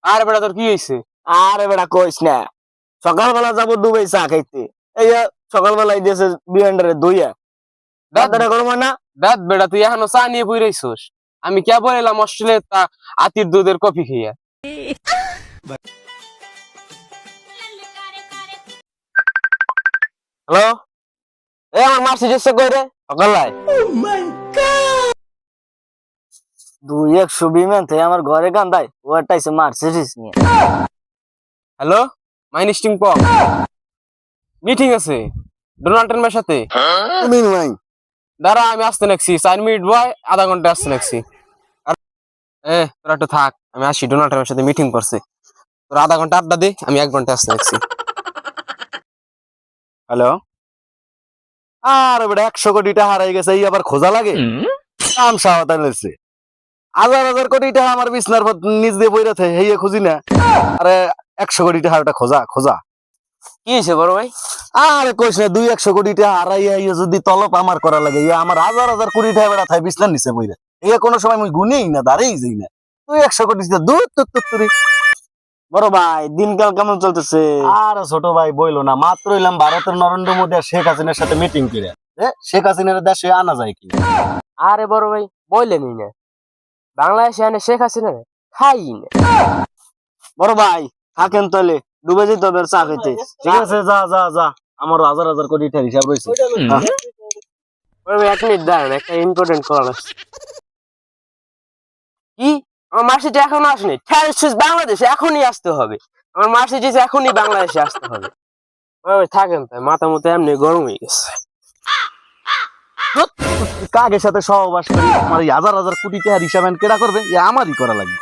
আরে বেটা তোর কি হয়েছে? আরে বেটা কইস না, সকালবেলা যাবো দুবাই চা খাইতে, এই যে সকালবেলায় দিয়েছে বিয়ান্ডারে দইয়া দাদাটা করবো না। দাদ বেটা তুই এখনো চা নিয়ে বই রইছস। আমি কে বললাম অস্ট্রেলিয়া তা আতির দুধের কফি খাইয়া। হ্যালো, এ আমার মার্সিডিজ কই রে সকালবেলায় 200 বিমান থেকে আমার ঘরে কান্দায় ওটাইছে মার্সিডিজ নিয়ে। হ্যালো মাইনিস্টিং পক, মিটিং আছে ডোনাল্ড ট্রাম্পের সাথে। তুমি নাই দাঁড়া আমি আসতে লাগছি, 4 মিনিট বয়, আধা ঘন্টা আসতে লাগছি। তোরা একটু থাক, আমি আসি, ডোনাল্ড ট্রাম্পের সাথে মিটিং করছি। তোরা আধা ঘন্টা আড্ডা দে, আমি 1 ঘন্টা আসতে লাগছি। হ্যালো, আরে বেটা 100 কোটি টাকা হারাই গেছে, এই আবার খোঁজা লাগে? কাম সাওয়াতা নিছে, হাজার হাজার কোটি টাকা আমার বিছনার নিচ দিয়ে পড়ে থাকে, হেয়ে খুঁজি না। আরে 100 কোটি টাকাটা খোঁজা খোঁজা। কি হয়েছে বড় ভাই? আরে কইস না, 200 কোটি টাকা হারাইয়া ইয়ে যদি তলব আমার করা লাগে, ইয়ে আমার হাজার হাজার কোটি টাকা বেড়া থাকে বিছনার নিচে পড়ে, ইয়ে কোনো সময় আমি গুনেই না, দাঁড়িয়েই যাই না। 100 কোটি দূর তুত্তুরি। বড় ভাই দিনকাল কেমন চলতেছে? আরে ছোট ভাই বইলো না, মাত্র এলাম ভারতের নরেন্দ্র মোদী আর শেখ হাসিনার সাথে মিটিং করে। শেখ হাসিনার দেশে আনা যায় কি? আরে বড় ভাই বললেনই না, বাংলাদেশে আনে শেখ হাসিনা খাই না। বড় ভাই থাকেন তাহলে, ডুবে যেতে হবে চা খেতে। ঠিক আছে, যা যা যা, আমার হাজার হাজার কোটি টাকার হিসাব রয়েছে। বড় ভাই 1 মিনিট দাঁড়ান, একটা ইম্পর্টেন্ট কল আসছে। কি? আমার মার্সিডিজ এখনো আসেনি? বাংলাদেশে এখনই আসতে হবে, আমার মার্সিডিজ এখনই বাংলাদেশে আসতে হবে। বড় ভাই থাকেন, তাই মাথা মতো এমনি গরম হয়ে গেছে। কাকের সাথে সহবাস করি, আমার এই হাজার হাজার কোটি টাকার হিসাব কেডা করবে? আমারই করা লাগবে।